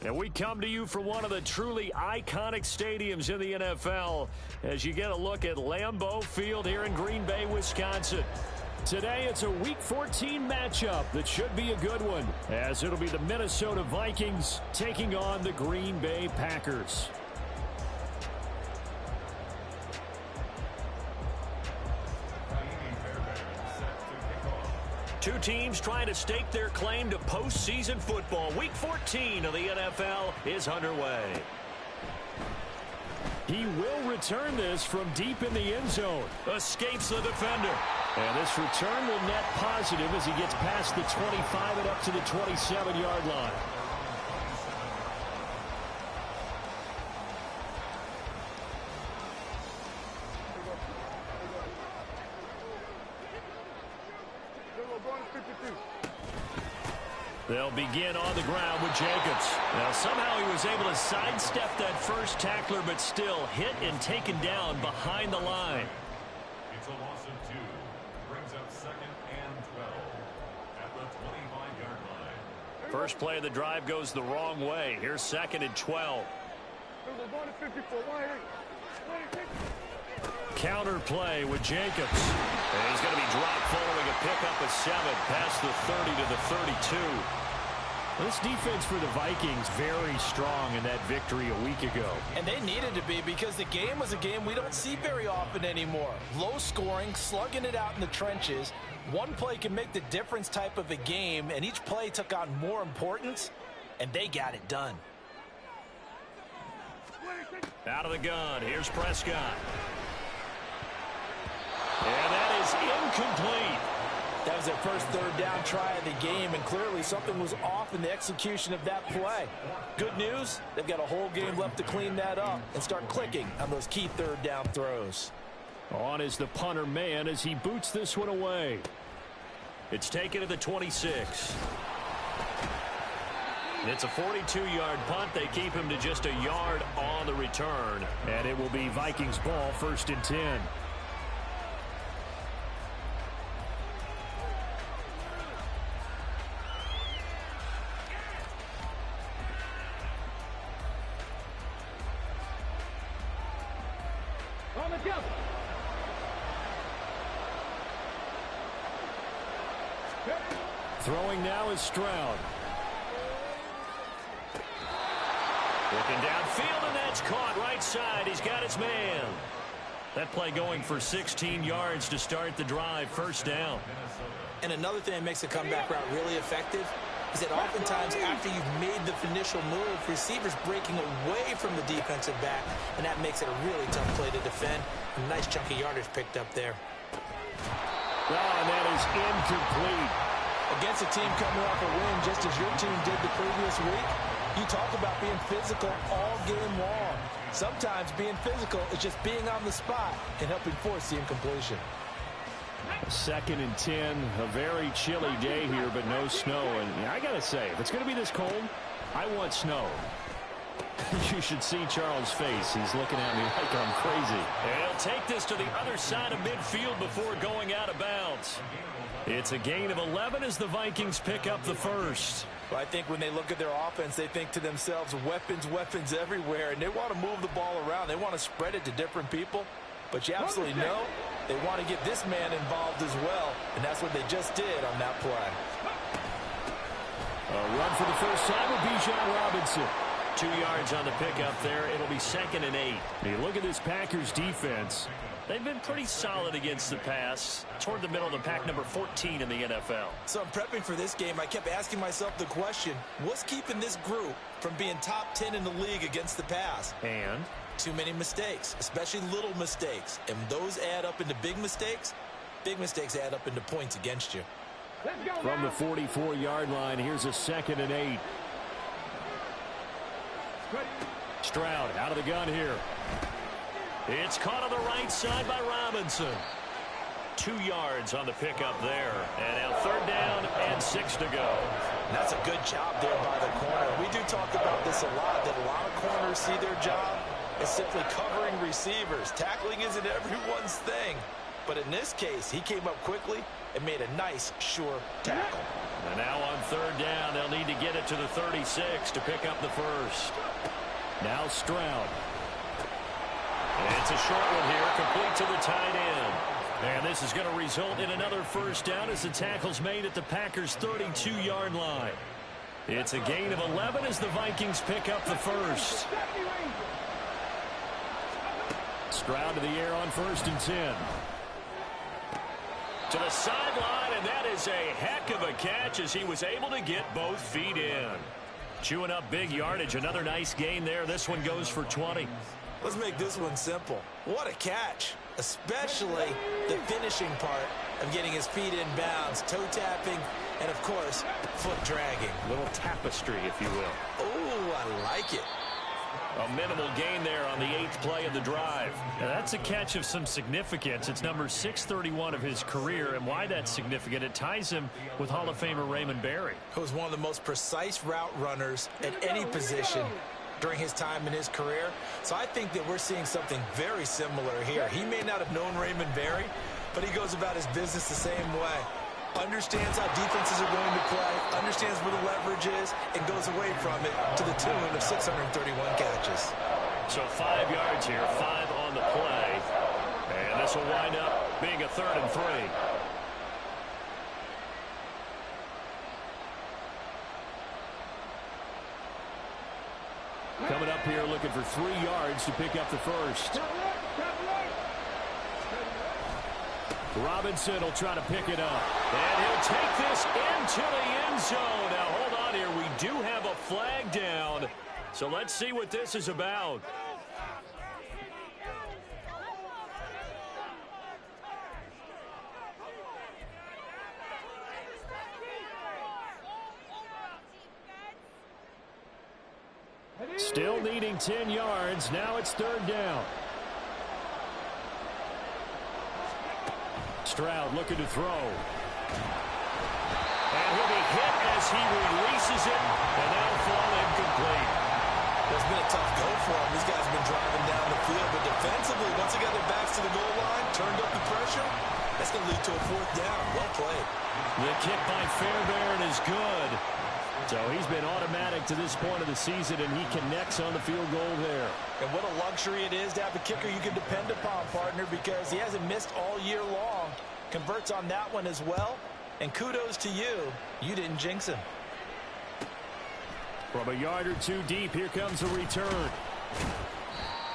And we come to you from one of the truly iconic stadiums in the NFL as you get a look at Lambeau Field here in Green Bay, Wisconsin. Today, it's a Week 14 matchup that should be a good one, as it'll be the Minnesota Vikings taking on the Green Bay Packers. Two teams trying to stake their claim to postseason football. Week 14 of the NFL is underway. He will return this from deep in the end zone. Escapes the defender. And this return will net positive as he gets past the 25 and up to the 27-yard line. They'll begin on the ground with Jacobs. Now, somehow he was able to sidestep that first tackler, but still hit and taken down behind the line. It's a loss of 2. Brings up 2nd and 12 at the 25-yard line. First play of the drive goes the wrong way. Here's 2nd and 12. Counter play with Jacobs. And he's going to be dropped following a pickup of 7 past the 30 to the 32. This defense for the Vikings very strong in that victory a week ago. And they needed to be, because the game was a game we don't see very often anymore. Low scoring, slugging it out in the trenches. One play can make the difference type of a game, and each play took on more importance, and they got it done. Out of the gun, here's Prescott. And that is incomplete. That was their first third down try of the game, and clearly something was off in the execution of that play. Good news, they've got a whole game left to clean that up and start clicking on those key third down throws. On is the punter man as he boots this one away. It's taken to the 26. It's a 42-yard punt. They keep him to just a yard on the return. And it will be Vikings ball, 1st and 10. Throwing now is Stroud. Looking downfield, and that's caught right side. He's got his man. That play going for 16 yards to start the drive. 1st down. And another thing that makes a comeback route really effective is that oftentimes after you've made the initial move, receivers breaking away from the defensive back, and that makes it a really tough play to defend. A nice chunk of yardage picked up there. Oh, and that is incomplete. Against a team coming off a win, just as your team did the previous week, you talk about being physical all game long. Sometimes being physical is just being on the spot and helping force the incompletion. 2nd and 10, a very chilly day here, but no snow. And I got to say, if it's going to be this cold, I want snow. You should see Charles' face. He's looking at me like I'm crazy. And he'll take this to the other side of midfield before going out of bounds. It's a gain of 11 as the Vikings pick up the first. Well, I think when they look at their offense, they think to themselves, weapons, weapons everywhere, and they want to move the ball around. They want to spread it to different people. But you absolutely know they want to get this man involved as well, and that's what they just did on that play. A run for the first time with Bijan Robinson. 2 yards on the pickup there. It'll be 2nd and 8. You look at this Packers defense. They've been pretty solid against the pass. Toward the middle of the pack, number 14 in the NFL. So I'm prepping for this game. I kept asking myself the question, what's keeping this group from being top 10 in the league against the pass? And? Too many mistakes, especially little mistakes. And those add up into big mistakes. Big mistakes add up into points against you. From the 44-yard line, here's a 2nd and 8. Stroud out of the gun here. It's caught on the right side by Robinson. 2 yards on the pickup there. And now 3rd down and 6 to go. That's a good job there by the corner. We do talk about this a lot, that a lot of corners see their job as simply covering receivers. Tackling isn't everyone's thing. But in this case, he came up quickly and made a nice, sure tackle. And now on third down, they'll need to get it to the 36 to pick up the first. Now Stroud. And it's a short one here, complete to the tight end. And this is going to result in another first down as the tackle's made at the Packers' 32-yard line. It's a gain of 11 as the Vikings pick up the first. Stroud to the air on 1st and 10. To the sideline, and that is a heck of a catch as he was able to get both feet in. Chewing up big yardage. Another nice gain there. This one goes for 20. Let's make this one simple. What a catch, especially the finishing part of getting his feet in bounds, toe tapping, and, of course, foot dragging. Little tapestry, if you will. Oh, I like it. A minimal gain there on the 8th play of the drive. Now, that's a catch of some significance. It's number 631 of his career, and why that's significant, it ties him with Hall of Famer Raymond Berry. Who was one of the most precise route runners at any position during his time in his career. So I think that we're seeing something very similar here. He may not have known Raymond Berry, but he goes about his business the same way. Understands how defenses are going to play, understands where the leverage is, and goes away from it to the tune of 631 catches. So 5 yards here, 5 on the play. And this will wind up being a 3rd and 3. Coming up here looking for 3 yards to pick up the first. Robinson will try to pick it up. And he'll take this into the end zone. Now, hold on here. We do have a flag down. So let's see what this is about. Still needing 10 yards. Now it's 3rd down. Stroud looking to throw. And he'll be hit as he releases it. And that'll fall incomplete. It's been a tough go for him. These guys have been driving down the field. But defensively, once they got their backs to the goal line, turned up the pressure, that's going to lead to a 4th down. Well played. The kick by Fairbairn is good. So he's been automatic to this point of the season, and he connects on the field goal there. And what a luxury it is to have a kicker you can depend upon, partner, because he hasn't missed all year long. Converts on that one as well. And kudos to you. You didn't jinx him. From a yard or 2 deep, here comes a return.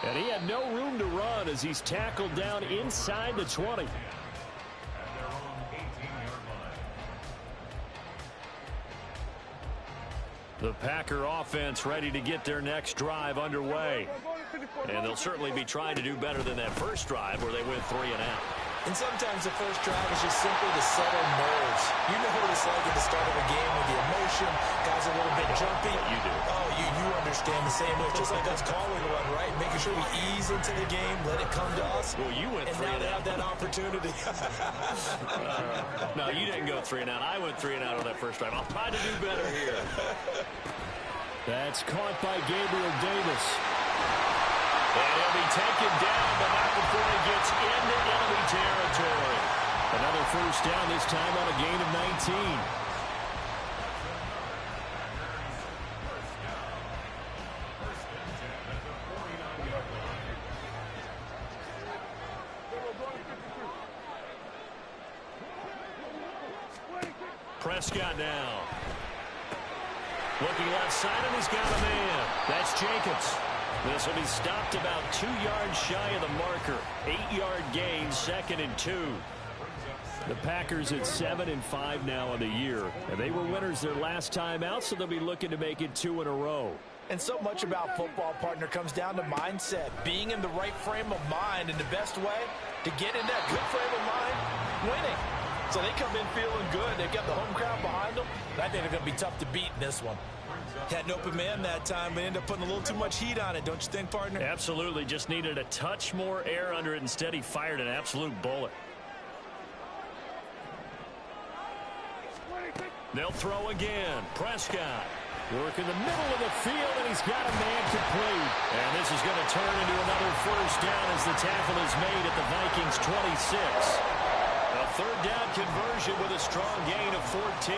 And he had no room to run as he's tackled down inside the 20. The Packer offense ready to get their next drive underway. And they'll certainly be trying to do better than that first drive where they went 3 and out. And sometimes the first drive is just simply to settle nerves. You know what it's like at the start of a game with the emotion. Guys are a little bit jumpy. You do. Oh, you understand the same way. Just like us calling one, right? Making sure we ease into the game, let it come to us. Well, you went 3 and out. And now they have that opportunity. No, you didn't go 3 and out. I went 3 and out on that first drive. I'll try to do better here. That's caught by Gabriel Davis. And he'll be taken down, but not before he gets into enemy territory. Another first down, this time on a gain of 19. Prescott now. Looking left side, and he's got a man. That's Jacobs. This will be stopped about 2 yards shy of the marker. 8-yard gain, 2nd and 2. The Packers at 7-5 now on the year. And they were winners their last time out, so they'll be looking to make it 2 in a row. And so much about football, partner, comes down to mindset. Being in the right frame of mind, and the best way to get in that good frame of mind, winning. So they come in feeling good. They've got the home crowd behind them. I think they're going to be tough to beat in this one. Had an open man that time, but ended up putting a little too much heat on it, don't you think, partner? Absolutely. Just needed a touch more air under it. Instead, he fired an absolute bullet. They'll throw again. Prescott. Work in the middle of the field, and he's got a man complete. And this is going to turn into another first down as the tackle is made at the Vikings 26. A third down conversion with a strong gain of 14.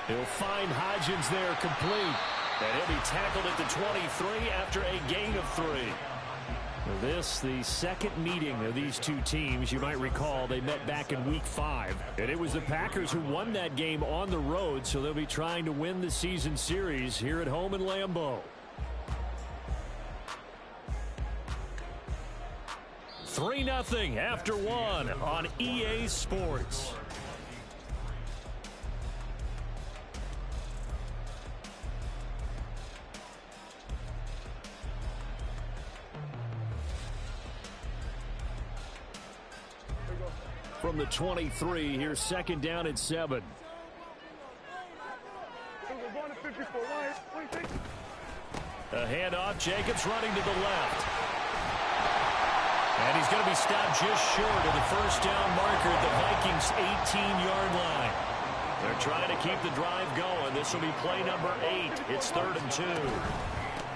He'll find Hodgins there complete. And he'll be tackled at the 23 after a gain of 3. This, the second meeting of these two teams. You might recall they met back in Week 5. And it was the Packers who won that game on the road, so they'll be trying to win the season series here at home in Lambeau. 3-0 after 1 on EA Sports. From the 23, here's second down at 7. A handoff, Jacobs running to the left. And he's going to be stopped just short of the first down marker at the Vikings' 18-yard line. They're trying to keep the drive going. This will be play number 8. It's 3rd and 2.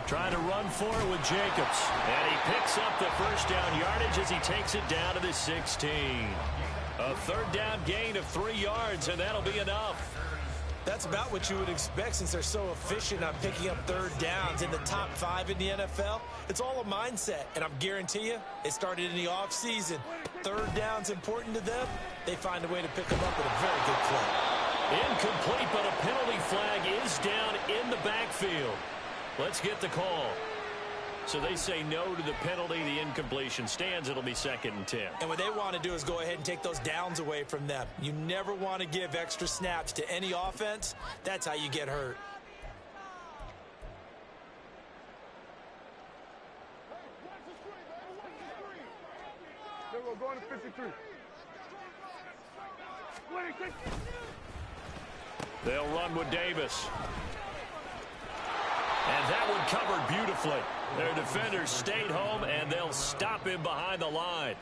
Trying to run for it with Jacobs. And he picks up the first down yardage as he takes it down to the 16. A third down gain of 3 yards, and that'll be enough. That's about what you would expect since they're so efficient on picking up third downs in the top 5 in the NFL. It's all a mindset, and I'm guarantee you it started in the offseason. Third down's important to them. They find a way to pick them up at a very good clip. Incomplete, but a penalty flag is down in the backfield. Let's get the call. So they say no to the penalty. The incompletion stands. It'll be 2nd and 10. And what they want to do is go ahead and take those downs away from them. You never want to give extra snaps to any offense. That's how you get hurt. We're going to 53. They'll run with Davis. And that one covered beautifully. Their defenders stayed home, and they'll stop him behind the line.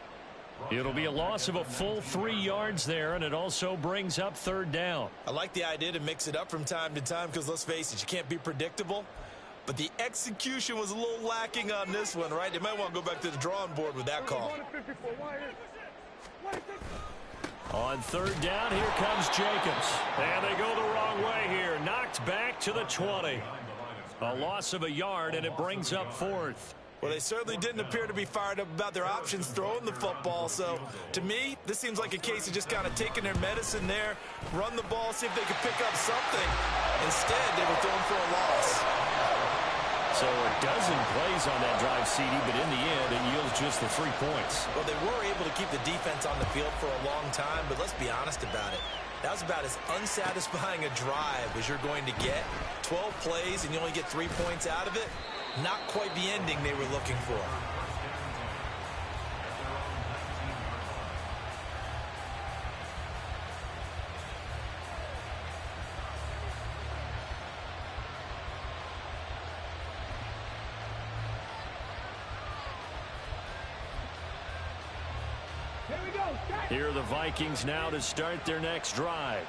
It'll be a loss of a full 3 yards there, and it also brings up 3rd down. I like the idea to mix it up from time to time because, let's face it, you can't be predictable. But the execution was a little lacking on this one, right? They might want to go back to the drawing board with that call. On 3rd down, here comes Jacobs. And they go the wrong way here. Knocked back to the 20. A loss of a yard, and it brings up 4th. Well, they certainly didn't appear to be fired up about their options throwing the football. So, to me, this seems like a case of just kind of taking their medicine there, run the ball, see if they could pick up something. Instead, they were throwing for a loss. So a dozen plays on that drive, CD, but in the end, it yields just the 3 points. Well, they were able to keep the defense on the field for a long time, but let's be honest about it. That was about as unsatisfying a drive as you're going to get. 12 plays and you only get 3 points out of it. Not quite the ending they were looking for. Here are the Vikings now to start their next drive.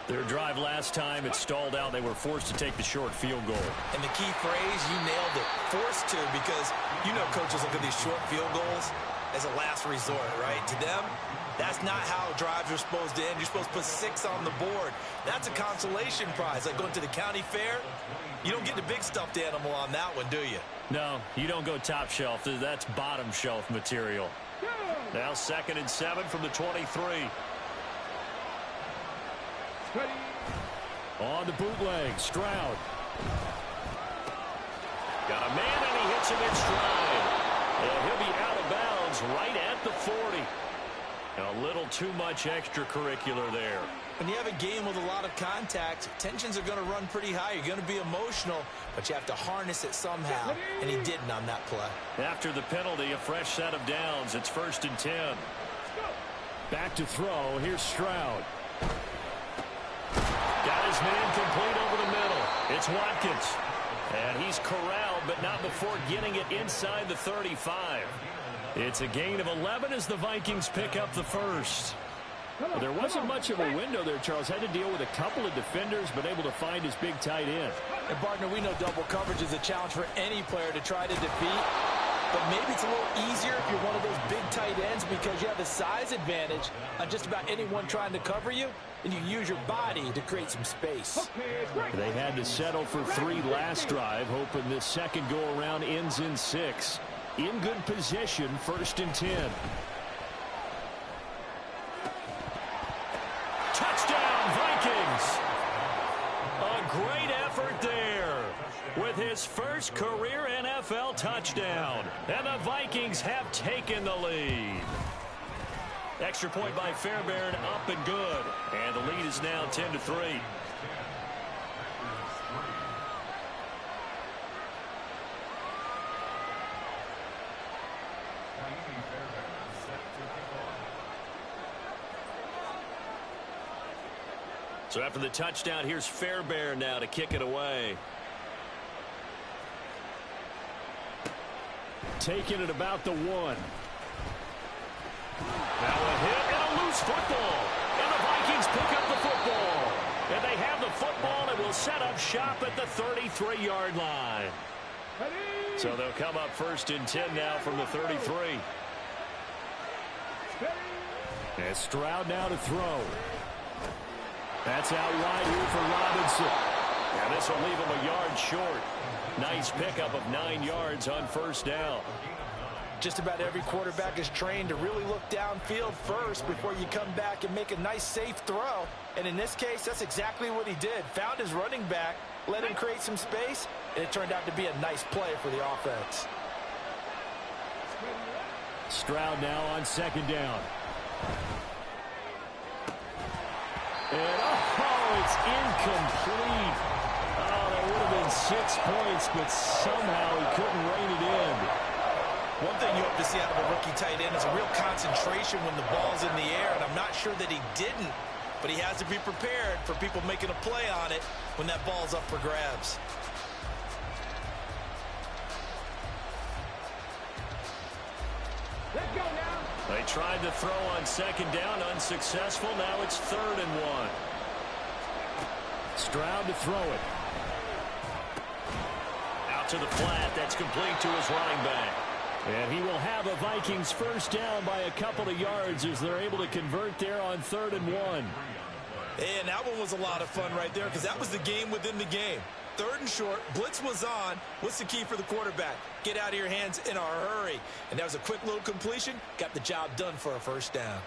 Their drive last time, it stalled out. They were forced to take the short field goal. And the key phrase, you nailed it, forced to, because you know coaches look at these short field goals as a last resort, right? To them, that's not how drives are supposed to end. You're supposed to put 6 on the board. That's a consolation prize. Like going to the county fair, you don't get the big stuffed animal on that one, do you? No, you don't go top shelf. That's bottom shelf material. Now 2nd and 7 from the 23. On the bootleg, Stroud. Got a man, and he hits him in stride. And he'll be out of bounds right at the 40. A little too much extracurricular there. When you have a game with a lot of contact, tensions are going to run pretty high. You're going to be emotional, but you have to harness it somehow, and he didn't on that play. After the penalty, a fresh set of downs. It's 1st and 10. Back to throw. Here's Stroud. Got his man complete over the middle. It's Watkins. And he's corralled, but not before getting it inside the 35. It's a gain of 11 as the Vikings pick up the first. Well, there wasn't much of a window there, Charles. Had to deal with a couple of defenders, but able to find his big tight end. And, partner, we know double coverage is a challenge for any player to try to defeat. But maybe it's a little easier if you're one of those big tight ends because you have a size advantage on just about anyone trying to cover you, and you use your body to create some space. They had to settle for 3 last drive, hoping this second go-around ends in 6. In good position, 1st and 10. Touchdown, Vikings! A great effort there with his first career NFL touchdown. And the Vikings have taken the lead. Extra point by Fairbairn, up and good. And the lead is now 10-3. So after the touchdown, here's Fairbairn now to kick it away. Taking it about the 1. Now a hit and a loose football. And the Vikings pick up the football. And they have the football and will set up shop at the 33-yard line. So they'll come up 1st and 10 now from the 33. And Stroud now to throw. That's out wide here for Robinson. And this will leave him a yard short. Nice pickup of 9 yards on 1st down. Just about every quarterback is trained to really look downfield first before you come back and make a nice, safe throw. And in this case, that's exactly what he did. Found his running back, let him create some space, and it turned out to be a nice play for the offense. Stroud now on 2nd down. And, oh, it's incomplete. Oh, that would have been 6 points, but somehow he couldn't rein it in. One thing you hope to see out of a rookie tight end is a real concentration when the ball's in the air, and I'm not sure that he didn't, but he has to be prepared for people making a play on it when that ball's up for grabs. Let's go now. They tried to throw on 2nd down, unsuccessful. Now it's 3rd and 1. Stroud to throw it. Out to the flat. That's complete to his running back. And he will have a Vikings 1st down by a couple of yards as they're able to convert there on 3rd and 1. And that one was a lot of fun right there because that was the game within the game. 3rd and short, blitz was on. What's the key for the quarterback? Get out of your hands in a hurry. And that was a quick little completion. Got the job done for a 1st down.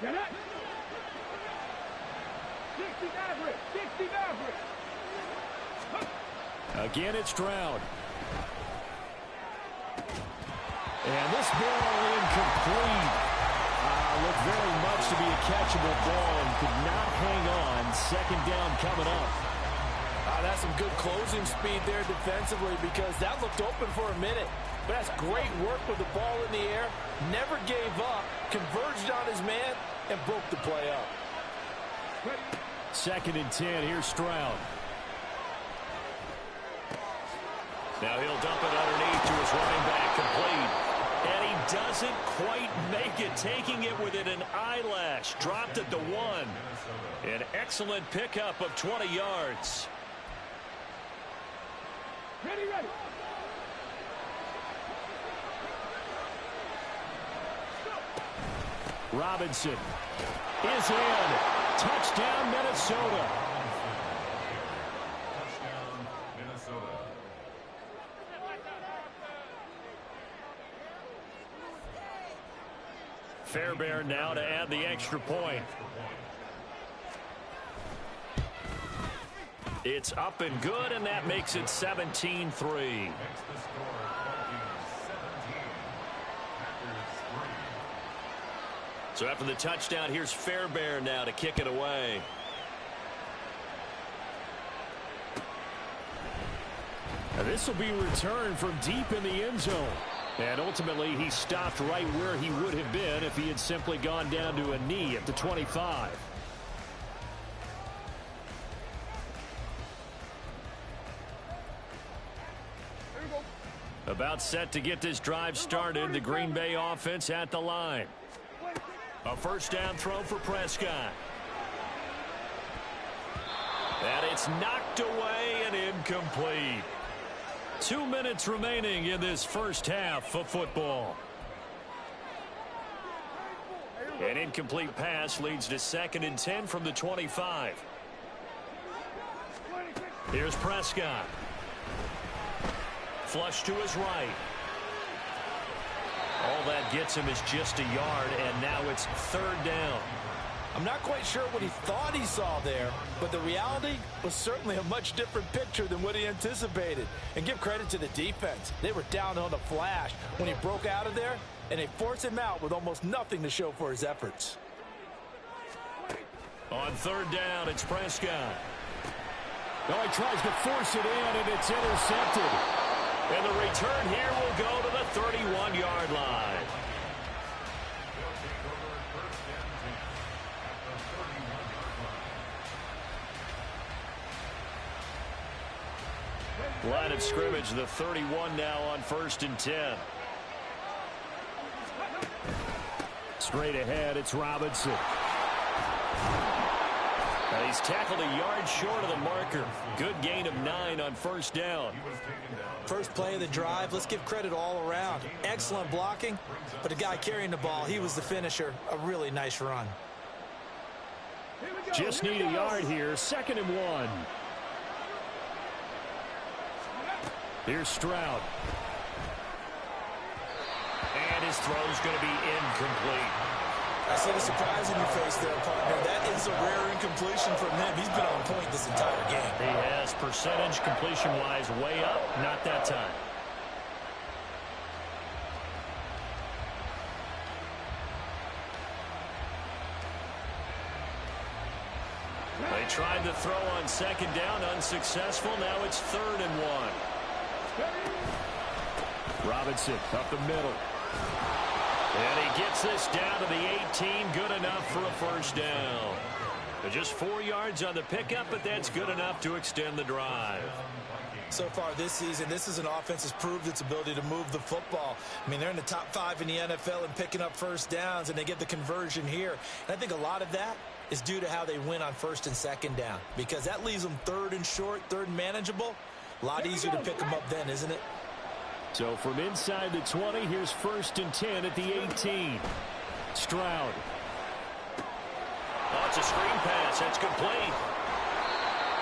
Get it. 60 Maverick. 60 Maverick. Again, it's Stroud. And this ball incomplete. Looked very much to be a catchable ball and could not hang on. 2nd down coming up. That's some good closing speed there defensively because that looked open for a minute. But that's great work with the ball in the air. Never gave up, converged on his man, and broke the play up. 2nd and 10. Here's Stroud. Now he'll dump it underneath to his running back, complete. And he doesn't quite make it, taking it within an eyelash. Dropped at the 1. An excellent pickup of 20 yards. Ready, ready. Robinson is in. Touchdown, Minnesota. Touchdown, Minnesota. Fairbairn now to add the extra point. It's up and good, and that makes it 17-3. So after the touchdown, here's Fairbairn now to kick it away. Now this will be returned from deep in the end zone. And ultimately, he stopped right where he would have been if he had simply gone down to a knee at the 25. About set to get this drive started. The Green Bay offense at the line. A first down throw for Prescott. And it's knocked away and incomplete. 2 minutes remaining in this first half of football. An incomplete pass leads to 2nd and 10 from the 25. Here's Prescott. Flush to his right. All that gets him is just a yard, and now it's 3rd down. I'm not quite sure what he thought he saw there, but the reality was certainly a much different picture than what he anticipated. And give credit to the defense. They were down on the flash when he broke out of there, and they forced him out with almost nothing to show for his efforts. On 3rd down, it's Prescott. Oh, he tries to force it in, and it's intercepted. And the return here will go to the 31-yard line. Line of scrimmage, the 31 now on 1st and 10. Straight ahead, it's Robinson. And he's tackled a yard short of the marker. Good gain of 9 on 1st down. First play of the drive, let's give credit all around. Excellent blocking, but the guy carrying the ball, he was the finisher. A really nice run. Just need a yard here, 2nd and 1. Here's Stroud. And his throw's going to be incomplete. I see the surprise in your face there, partner. That is a rare incompletion from him. He's been on point this entire game. He has, percentage completion-wise way up. Not that time. They tried to throw on 2nd down, unsuccessful. Now it's 3rd and 1. Robinson up the middle. And he gets this down to the 18. Good enough for a 1st down. Just 4 yards on the pickup, but that's good enough to extend the drive. So far this season, this is an offense that's proved its ability to move the football. I mean, they're in the top 5 in the NFL and picking up 1st downs, and they get the conversion here. And I think a lot of that is due to how they win on 1st and 2nd down, because that leaves them 3rd and short, 3rd and manageable. A lot easier to pick them up then, isn't it? So from inside the 20, here's 1st and 10 at the 18. Stroud. Oh, it's a screen pass. That's complete.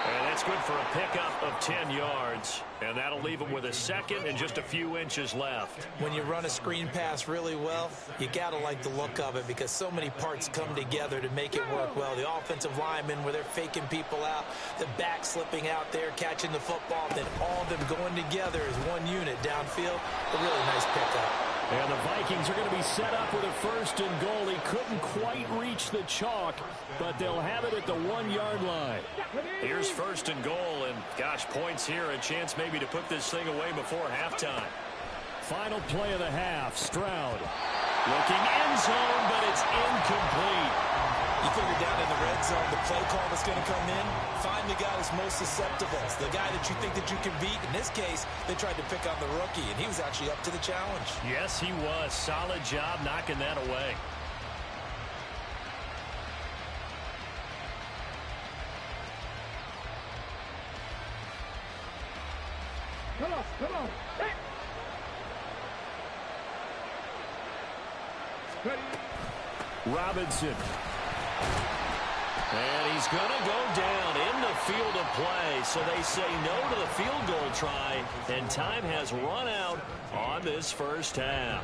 And that's good for a pickup of 10 yards. And that'll leave him with a 2nd and just a few inches left. When you run a screen pass really well, you got to like the look of it because so many parts come together to make it work well. The offensive linemen, where they're faking people out, the back slipping out there, catching the football, then all of them going together as one unit downfield. A really nice pickup. And the Vikings are going to be set up with a 1st and goal. He couldn't quite reach the chalk, but they'll have it at the 1-yard line. Here's 1st and goal, and gosh, points here, a chance maybe to put this thing away before halftime. Final play of the half, Stroud. Looking end zone, but it's incomplete. You figure down in the red zone, the play call that's going to come in, find the guy that's most susceptible, the guy that you think that you can beat. In this case, they tried to pick on the rookie, and he was actually up to the challenge. Yes, he was. Solid job knocking that away. Come on, come on. Hey. Robinson. And he's going to go down in the field of play. So they say no to the field goal try. And time has run out on this first half.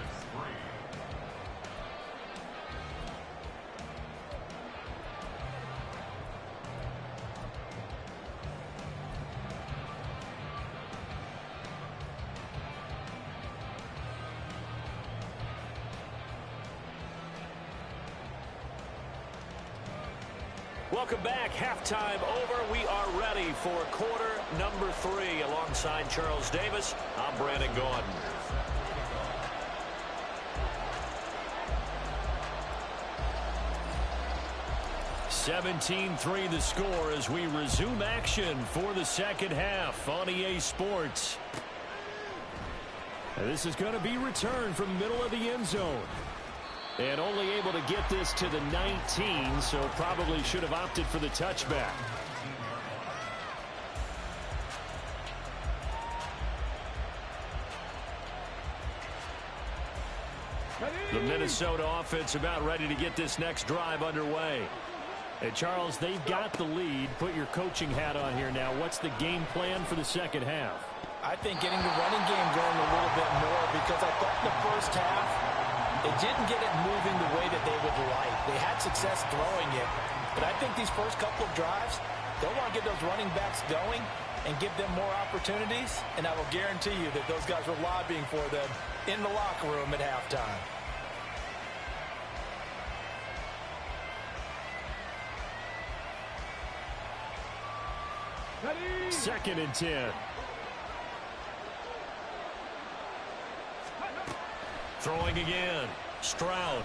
Welcome back. Halftime over. We are ready for quarter number 3. Alongside Charles Davis, I'm Brandon Gordon. (17-3) the score as we resume action for the second half on EA Sports. And this is going to be returned from the middle of the end zone. And only able to get this to the 19, so probably should have opted for the touchback. The Minnesota offense about ready to get this next drive underway. Hey, Charles, they've got the lead. Put your coaching hat on here now. What's the game plan for the second half? I think getting the running game going a little bit more, because I thought in the first half they didn't get it moving the way that they would like. They had success throwing it, but I think these first couple of drives, they'll want to get those running backs going and give them more opportunities, and I will guarantee you that those guys were lobbying for them in the locker room at halftime. Second and 10. Throwing again. Stroud.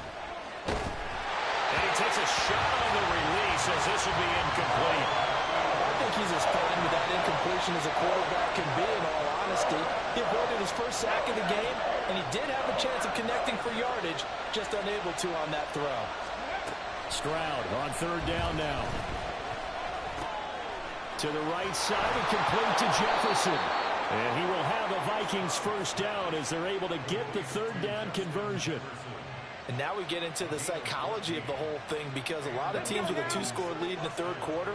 And he takes a shot on the release as this will be incomplete. I think he's as threatened with that incompletion as a quarterback can be, in all honesty. He avoided his first sack of the game, and he did have a chance of connecting for yardage, just unable to on that throw. Stroud on third down now. To the right side and complete to Jefferson. And he will have a Vikings first down as they're able to get the third down conversion. And now we get into the psychology of the whole thing, because a lot of teams with a two-score lead in the third quarter,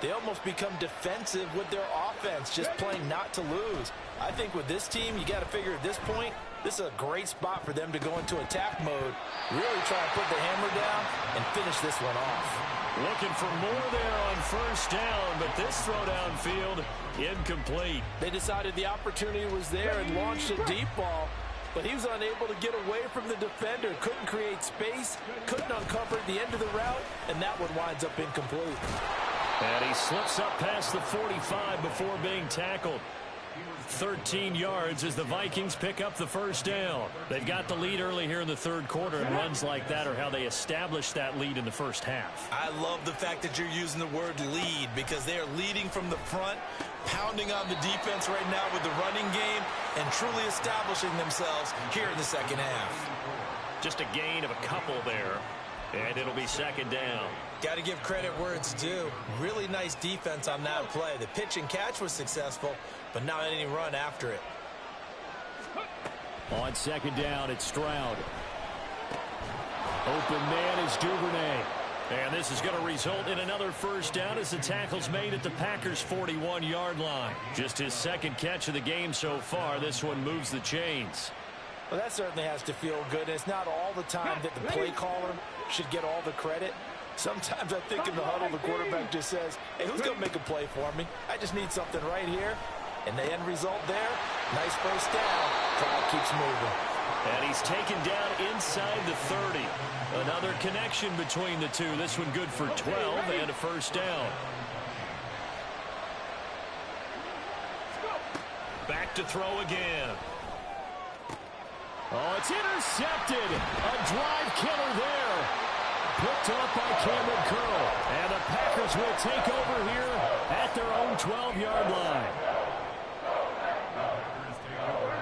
they almost become defensive with their offense, just playing not to lose. I think with this team, you got to figure at this point, this is a great spot for them to go into attack mode, really try and put the hammer down and finish this one off. Looking for more there on first down, but this throw downfield incomplete. They decided the opportunity was there and launched a deep ball, but he was unable to get away from the defender, couldn't create space, couldn't uncover the end of the route, and that one winds up incomplete. And he slips up past the 45 before being tackled. 13 yards as the Vikings pick up the first down. They've got the lead early here in the third quarter, and runs like that are how they established that lead in the first half. I love the fact that you're using the word lead, because they are leading from the front, pounding on the defense right now with the running game, and truly establishing themselves here in the second half. Just a gain of a couple there, and it'll be second down. Got to give credit where it's due. Really nice defense on that play. The pitch and catch was successful, but not any run after it. On second down, it's Stroud. Open man is Duvernay. And this is going to result in another first down as the tackle's made at the Packers' 41-yard line. Just his second catch of the game so far. This one moves the chains. Well, that certainly has to feel good. It's not all the time that the play caller should get all the credit. Sometimes I think in the huddle, the quarterback just says, hey, who's going to make a play for me? I just need something right here. And the end result there, nice first down. Clock keeps moving. And he's taken down inside the 30. Another connection between the two. This one good for 12 and a first down. Back to throw again. Oh, it's intercepted. A drive killer there. Picked up by Cameron Curl. And the Packers will take over here at their own 12-yard line.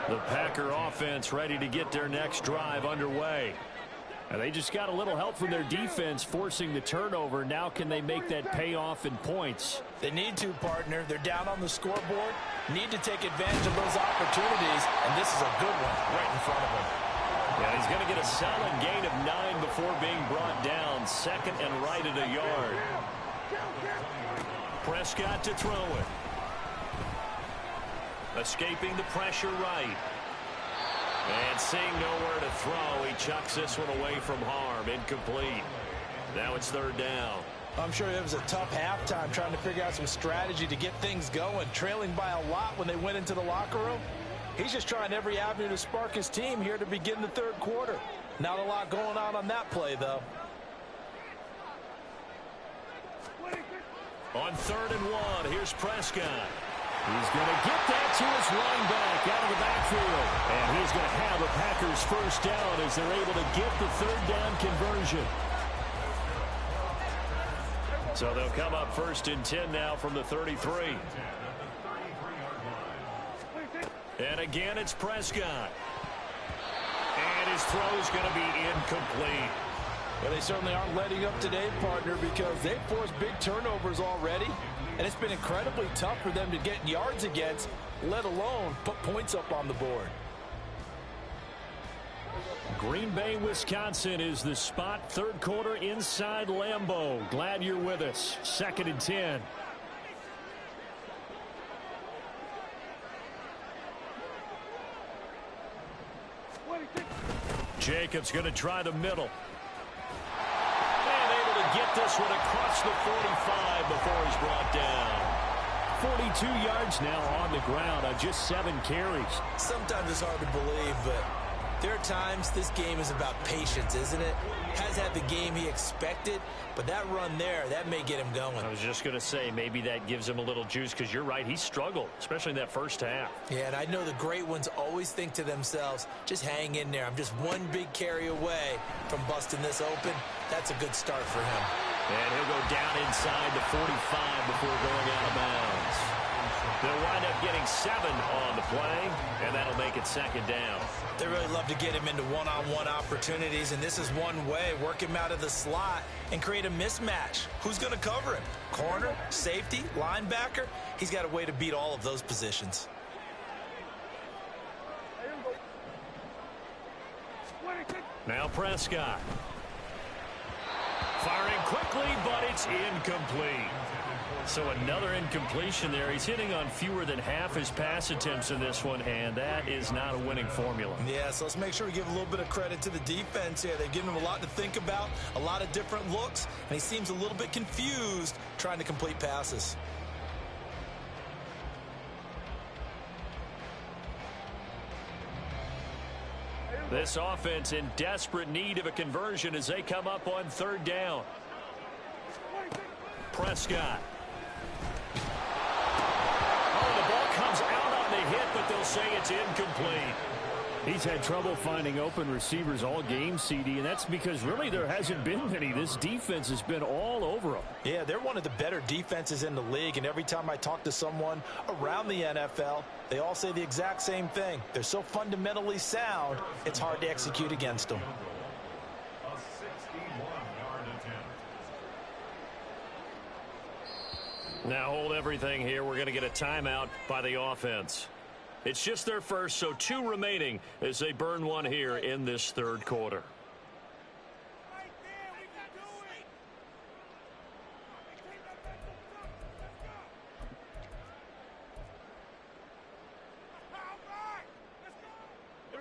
The Packer offense ready to get their next drive underway. And they just got a little help from their defense forcing the turnover. Now can they make that pay off in points? They need to, partner. They're down on the scoreboard. Need to take advantage of those opportunities. And this is a good one right in front of them. Yeah, he's going to get a solid gain of 9 before being brought down. Second and right at a yard. Prescott to throw it. Escaping the pressure right. And seeing nowhere to throw, he chucks this one away from harm. Incomplete. Now it's third down. I'm sure it was a tough halftime trying to figure out some strategy to get things going. Trailing by a lot when they went into the locker room. He's just trying every avenue to spark his team here to begin the third quarter. Not a lot going on that play, though. On 3rd and 1, here's Prescott. He's going to get that to his running back out of the backfield. And he's going to have a Packers first down as they're able to get the third down conversion. So they'll come up 1st and 10 now from the 33. And again, it's Prescott. And his throw is going to be incomplete. Well, they certainly aren't letting up today, partner, because they've forced big turnovers already. And it's been incredibly tough for them to get yards against, let alone put points up on the board. Green Bay, Wisconsin is the spot. Third quarter inside Lambeau. Glad you're with us. 2nd and 10. Jacobs going to try the middle. And able to get this one across the 45 before he's brought down. 42 yards now on the ground on just 7 carries. Sometimes it's hard to believe, but there are times this game is about patience, isn't it? Has had the game he expected, but that run there, that may get him going. I was just going to say, maybe that gives him a little juice, because you're right, he struggled, especially in that first half. Yeah, and I know the great ones always think to themselves, just hang in there. I'm just one big carry away from busting this open. That's a good start for him. And he'll go down inside the 45 before going out of bounds. They'll wind up getting 7 on the play, and that'll make it 2nd down. They really love to get him into one-on-one opportunities, and this is one way. Work him out of the slot and create a mismatch. Who's going to cover him? Corner, safety, linebacker? He's got a way to beat all of those positions. Now Prescott. Firing quickly, but it's incomplete. So another incompletion there. He's hitting on fewer than half his pass attempts in this one, and that is not a winning formula. Yeah, so let's make sure we give a little bit of credit to the defense here. They've given him a lot to think about, a lot of different looks, and he seems a little bit confused trying to complete passes. This offense in desperate need of a conversion as they come up on 3rd down. Prescott. Oh, the ball comes out on the hit, but they'll say it's incomplete. He's had trouble finding open receivers all game, CD, and that's because really there hasn't been many. This defense has been all over them. Yeah, they're one of the better defenses in the league, and every time I talk to someone around the NFL, they all say the exact same thing. They're so fundamentally sound, it's hard to execute against them. A 61-yard attempt. Now hold everything here. We're going to get a timeout by the offense. It's just their first, so 2 remaining as they burn one here in this 3rd quarter.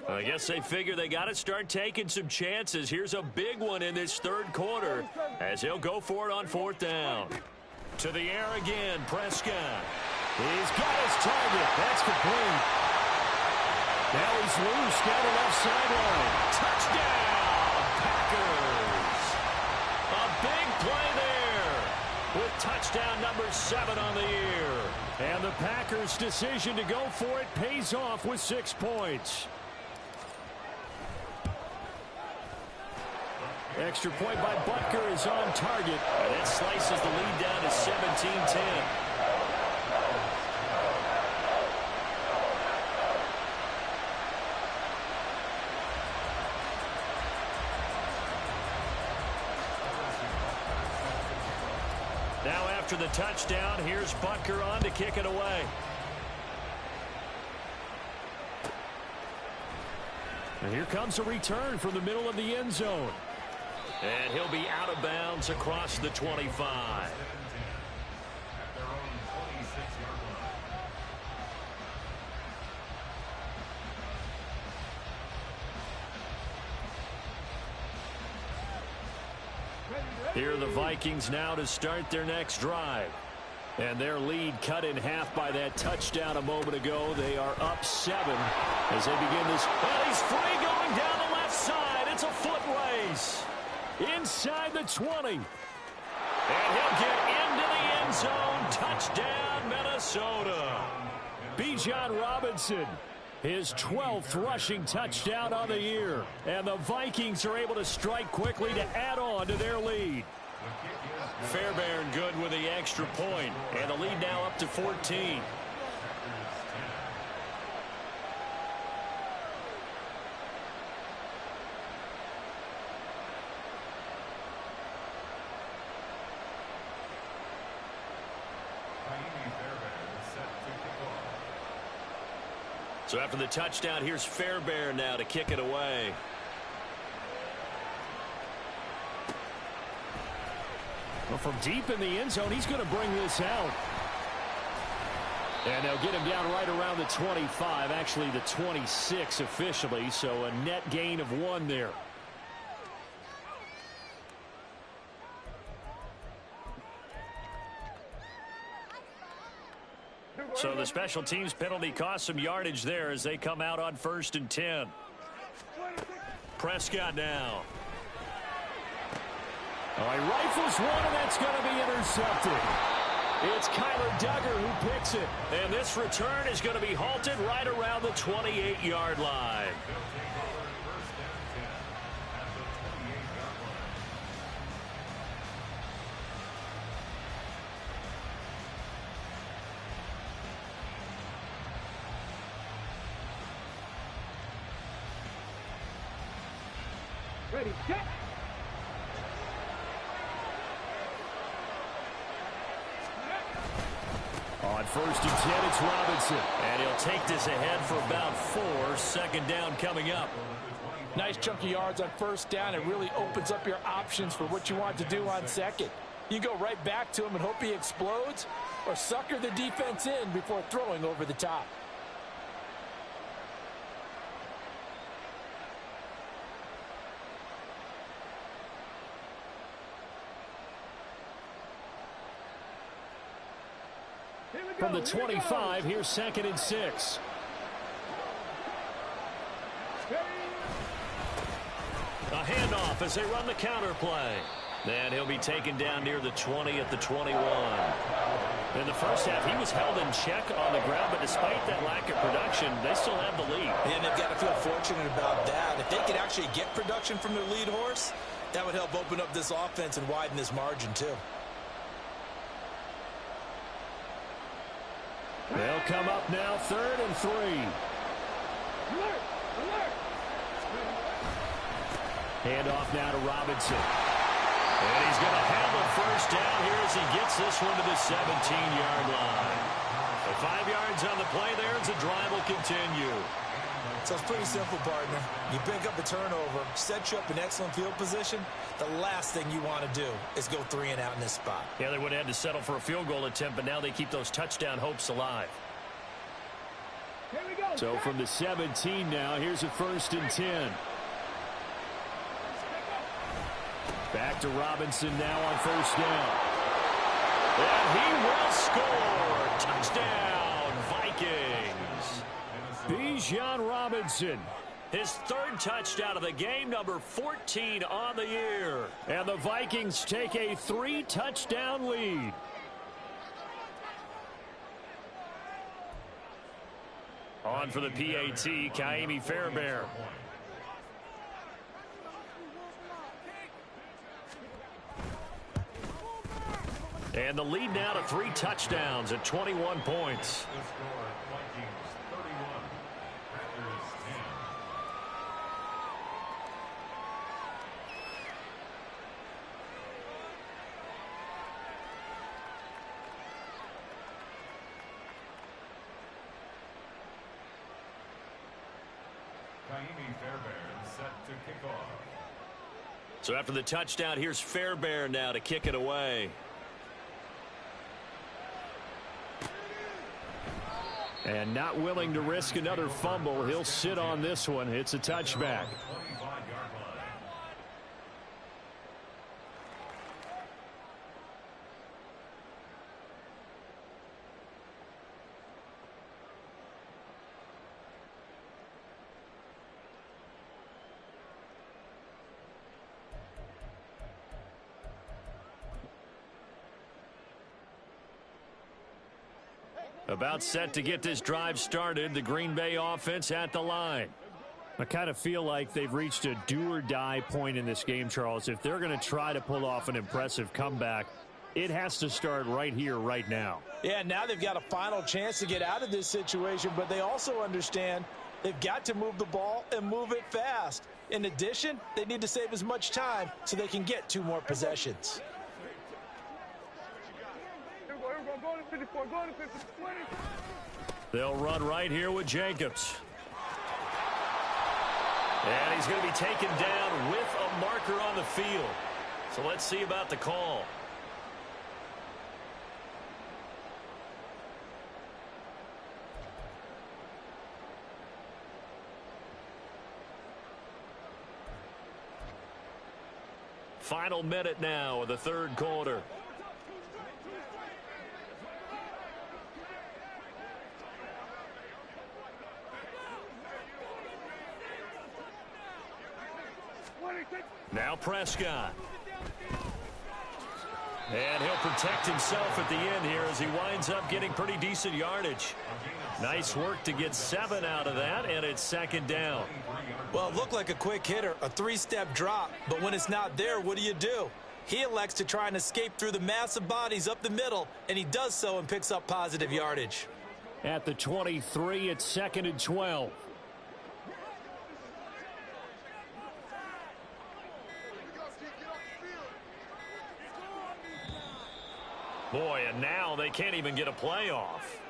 I guess they figure they got to start taking some chances. Here's a big one in this 3rd quarter as he'll go for it on 4th down. To the air again, Prescott. He's got his target. That's complete. Now he's loose down the left sideline. Touchdown, Packers. A big play there with touchdown number 7 on the year. And the Packers' decision to go for it pays off with 6 points. Extra point by Butker is on target. And that slices the lead down to 17-10. Now after the touchdown, here's Butker on to kick it away. And here comes a return from the middle of the end zone. And he'll be out of bounds across the 25. At their own 26-yard line. Here are the Vikings now to start their next drive. And their lead cut in half by that touchdown a moment ago. They are up 7 as they begin this. Well, he's free going down the left side. It's a foot race. Inside the 20. And he'll get into the end zone. Touchdown, Minnesota. Bijan Robinson, his 12th rushing touchdown on the year. And the Vikings are able to strike quickly to add on to their lead. Fairbairn good with the extra point. And the lead now up to 14. So after the touchdown, here's Fairbairn now to kick it away. Well, from deep in the end zone, he's going to bring this out. And they'll get him down right around the 25, actually the 26 officially, so a net gain of 1 there. So the special teams penalty cost some yardage there as they come out on 1st and 10. Prescott now. Oh, he rifles one, and that's going to be intercepted. It's Kyler Duggar who picks it. And this return is going to be halted right around the 28-yard line. Ready, set. On 1st and 10, it's Robinson. And he'll take this ahead for about 4. 2nd down coming up. Nice chunky yards on 1st down. It really opens up your options for what you want to do on 2nd. You go right back to him and hope he explodes, or sucker the defense in before throwing over the top. From the 25, here's 2nd and 6. A handoff as they run the counter play. And he'll be taken down near the 20 at the 21. In the first half, he was held in check on the ground, but despite that lack of production, they still have the lead. And they've got to feel fortunate about that. If they could actually get production from their lead horse, that would help open up this offense and widen this margin too. They'll come up now 3rd and 3. Alert! Alert! Handoff now to Robinson. And he's going to have a 1st down here as he gets this one to the 17-yard line. So 5 yards on the play there as the drive will continue. So it's pretty simple, partner. You pick up a turnover, set you up in excellent field position. The last thing you want to do is go 3 and out in this spot. Yeah, they would have had to settle for a field goal attempt, but now they keep those touchdown hopes alive. Here we go. So from the 17 now, here's a 1st and 10. Back to Robinson now on 1st down. And he will score. Touchdown, Vikings. Bijan Robinson. His 3rd touchdown of the game, number 14 on the year. And the Vikings take a 3-touchdown lead. On for the PAT, Kaimi Fairbairn. And the lead now to 3 touchdowns at 21 points. The score, Vikings 31, Packers 10. Kaimi Fairbairn set to kick off. So after the touchdown, here's Fairbairn now to kick it away. And not willing to risk another fumble. He'll sit on this one. It's a touchback. 25-yard line. About set to get this drive started. The Green Bay offense at the line. I kind of feel like they've reached a do-or-die point in this game, Charles. If they're going to try to pull off an impressive comeback, it has to start right here, right now. Yeah, now they've got a final chance to get out of this situation, but they also understand they've got to move the ball and move it fast. In addition, they need to save as much time so they can get 2 more possessions. Go to 54, go to 50, 20. They'll run right here with Jacobs. And he's going to be taken down with a marker on the field. So let's see about the call. Final minute now of the third quarter. Now Prescott. And he'll protect himself at the end here as he winds up getting pretty decent yardage. Nice work to get 7 out of that, and it's second down. Well, it looked like a quick hitter, a 3-step drop, but when it's not there, what do? He elects to try and escape through the massive bodies up the middle, and he does so and picks up positive yardage. At the 23, it's second and 12. Boy, and now they can't even get a play off.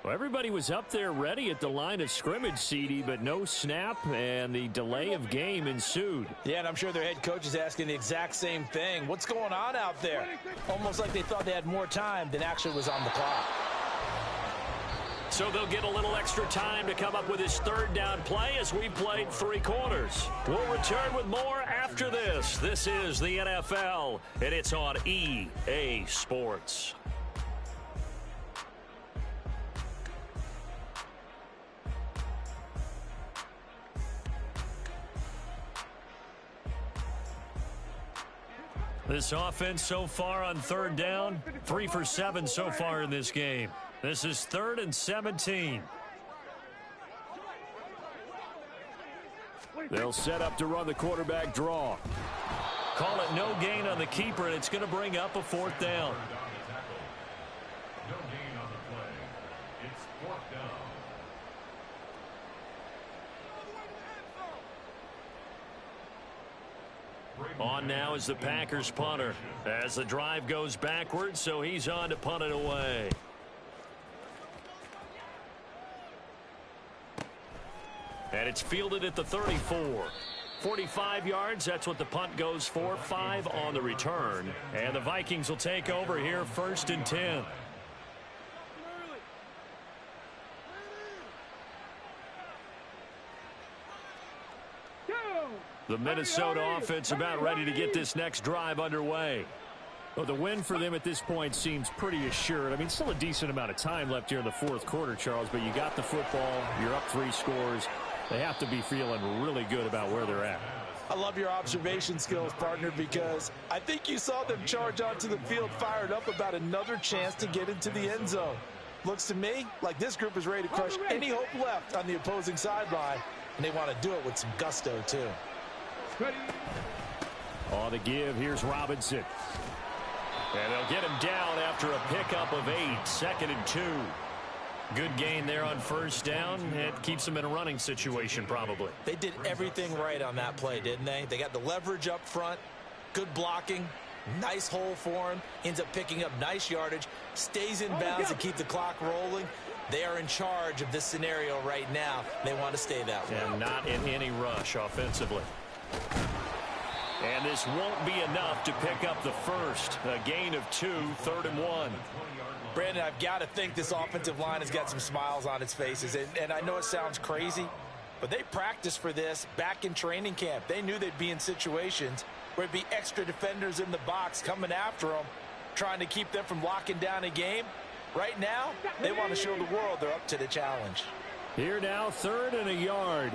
Well, everybody was up there ready at the line of scrimmage, CD, but no snap, and the delay of game ensued. Yeah, and I'm sure their head coach is asking the exact same thing. What's going on out there? Almost like they thought they had more time than actually was on the clock. So they'll get a little extra time to come up with his third down play as we played 3 quarters. We'll return with more after this. This is the NFL, and it's on EA Sports. This offense so far on third down, 3 for 7 so far in this game. This is 3rd and 17. They'll set up to run the quarterback draw. Call it no gain on the keeper, and it's going to bring up a 4th down. No gain on the play. It's 4th down. On now is the Packers punter as the drive goes backwards, so he's on to punt it away. And it's fielded at the 34. 45 yards, that's what the punt goes for. 5 on the return. And the Vikings will take over here 1st and 10. The Minnesota offense about ready to get this next drive underway. Well, the win for them at this point seems pretty assured. I mean, still a decent amount of time left here in the 4th quarter, Charles, but you got the football. You're up 3 scores. They have to be feeling really good about where they're at. I love your observation skills, partner, because I think you saw them charge onto the field fired up about another chance to get into the end zone. Looks to me like this group is ready to crush any hope left on the opposing sideline, and they want to do it with some gusto, too. On the give, here's Robinson. And they'll get him down after a pickup of 8, 2nd and 2. Good gain there on 1st down. It keeps them in a running situation, probably. They did everything right on that play, didn't they? They got the leverage up front, good blocking, nice hole for him, ends up picking up nice yardage, stays in bounds to keep the clock rolling. They are in charge of this scenario right now. They want to stay that way. And not in any rush offensively. And this won't be enough to pick up the first. A gain of 2, 3rd and 1. Brandon, I've got to think this offensive line has got some smiles on its faces. And I know it sounds crazy, but they practiced for this back in training camp. They knew they'd be in situations where it'd be extra defenders in the box coming after them, trying to keep them from locking down a game. Right now, they want to show the world they're up to the challenge. Here now, 3rd and a yard.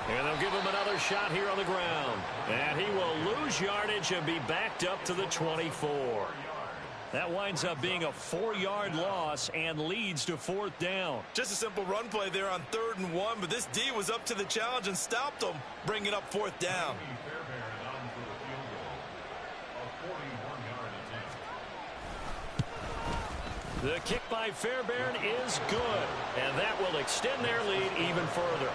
And they'll give him another shot here on the ground. And he will lose yardage and be backed up to the 24. That winds up being a 4-yard loss and leads to 4th down. Just a simple run play there on 3rd and 1, but this D was up to the challenge and stopped them, bringing up 4th down. The kick by Fairbairn is good, and that will extend their lead even further.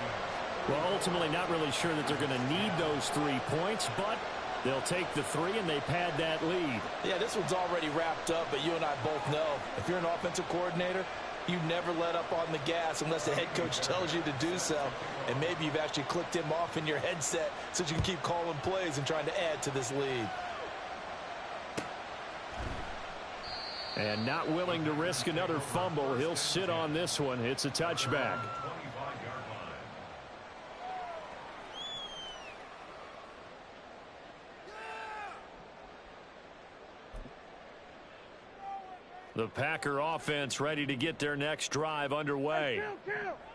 Well, ultimately not really sure that they're going to need those 3 points, but They'll take the 3, and they pad that lead. Yeah, this one's already wrapped up, but you and I both know if you're an offensive coordinator, you never let up on the gas unless the head coach tells you to do so. And maybe you've actually clicked him off in your headset so you can keep calling plays and trying to add to this lead. And not willing to risk another fumble. He'll sit on this one. It's a touchback. The Packer offense ready to get their next drive underway.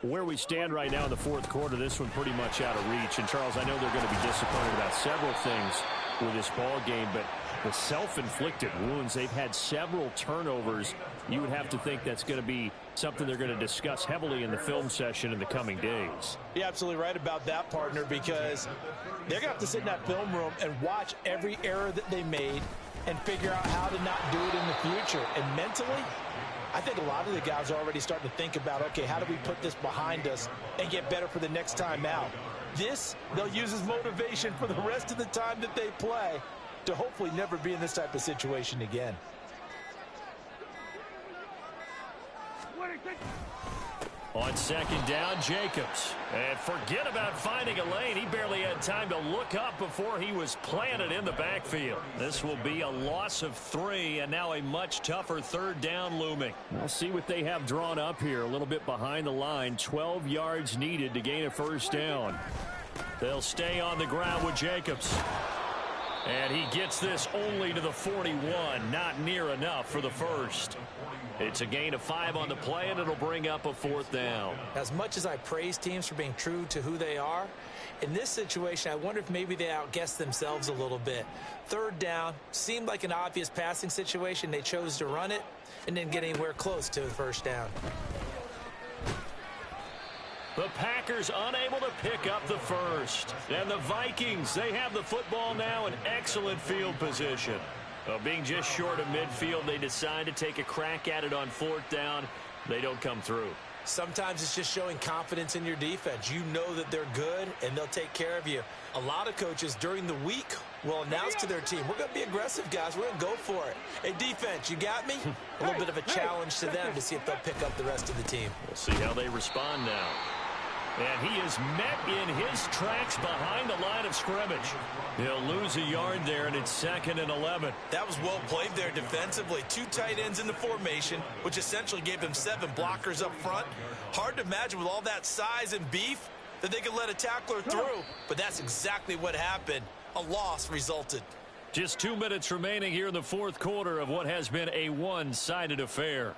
Where we stand right now in the fourth quarter, this one pretty much out of reach. And, Charles, I know they're going to be disappointed about several things with this ball game, but the self-inflicted wounds, they've had several turnovers. You would have to think that's going to be something they're going to discuss heavily in the film session in the coming days. You're absolutely right about that, partner, because they're going to have to sit in that film room and watch every error that they made and figure out how to not do it in the future. And mentally, I think a lot of the guys are already starting to think about, okay, how do we put this behind us and get better for the next time out? This, they'll use as motivation for the rest of the time that they play to hopefully never be in this type of situation again. On second down, Jacobs. And forget about finding a lane. He barely had time to look up before he was planted in the backfield. This will be a loss of 3, and now a much tougher third down looming. We'll see what they have drawn up here. A little bit behind the line. 12 yards needed to gain a first down. They'll stay on the ground with Jacobs. And he gets this only to the 41. Not near enough for the first. It's a gain of 5 on the play, and it'll bring up a fourth down. As much as I praise teams for being true to who they are, in this situation, I wonder if maybe they outguessed themselves a little bit. Third down seemed like an obvious passing situation. They chose to run it and didn't get anywhere close to the first down. The Packers unable to pick up the first. And the Vikings, they have the football now in excellent field position. Being just short of midfield, they decide to take a crack at it on fourth down. They don't come through. Sometimes it's just showing confidence in your defense. You know that they're good, and they'll take care of you. A lot of coaches during the week will announce to their team, we're going to be aggressive, guys. We're going to go for it. Hey, defense, you got me? A little bit of a challenge to them to see if they'll pick up the rest of the team. We'll see how they respond now. And he is met in his tracks behind the line of scrimmage. He'll lose a yard there, and it's 2nd and 11. That was well played there defensively. 2 tight ends in the formation, which essentially gave them 7 blockers up front. Hard to imagine with all that size and beef that they could let a tackler through. But that's exactly what happened. A loss resulted. Just 2 minutes remaining here in the fourth quarter of what has been a one-sided affair.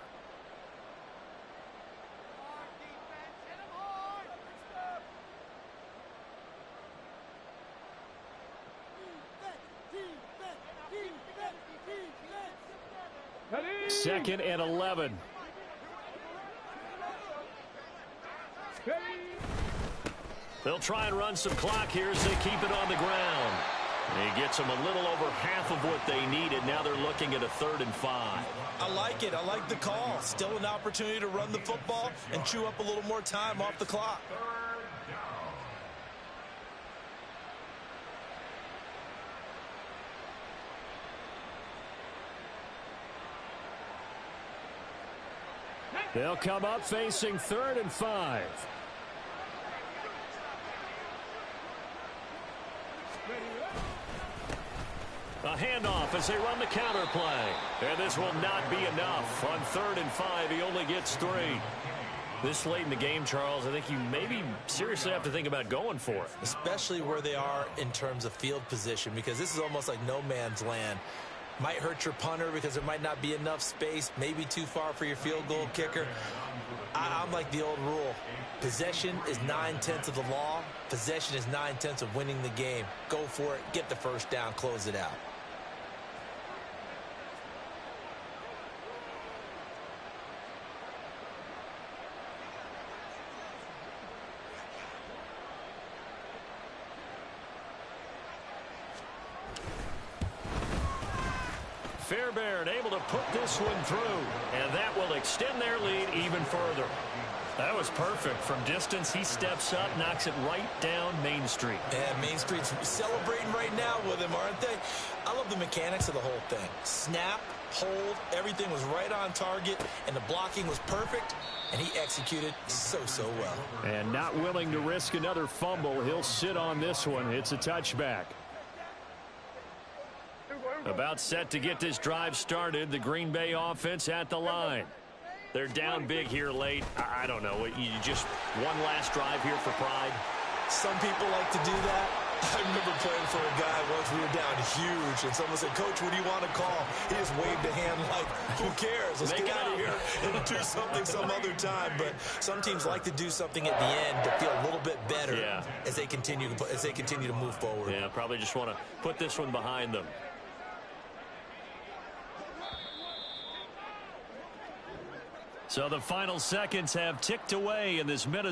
Second and 11. They'll try and run some clock here as they keep it on the ground. And he gets them a little over half of what they needed. Now they're looking at a 3rd and 5. I like it. I like the call. Still an opportunity to run the football and chew up a little more time off the clock. They'll come up facing 3rd and 5. A handoff as they run the counter play. And this will not be enough. On 3rd and 5, he only gets 3. This late in the game, Charles, I think you maybe seriously have to think about going for it. Especially where they are in terms of field position, because this is almost like no man's land. Might hurt your punter because there might not be enough space, maybe too far for your field goal kicker. I'm like the old rule. Possession is 9/10 of the law. Possession is 9/10 of winning the game. Go for it, get the first down, close it out. Fairbairn able to put this one through, and that will extend their lead even further. That was perfect. From distance, he steps up, knocks it right down Main Street. Yeah, Main Street's celebrating right now with him, aren't they? I love the mechanics of the whole thing. Snap, hold, everything was right on target, and the blocking was perfect, and he executed so well. And not willing to risk another fumble, he'll sit on this one. It's a touchback. About set to get this drive started, the Green Bay offense at the line. They're down big here late. I don't know. You just one last drive here for pride. Some people like to do that. I remember playing for a guy once. We were down huge, and someone said, "Coach, what do you want to call?" He just waved a hand like, "Who cares? Let's get out of here and do something some other time." But some teams like to do something at the end to feel a little bit better as they continue to move forward. Yeah, probably just want to put this one behind them. So the final seconds have ticked away in this Minnesota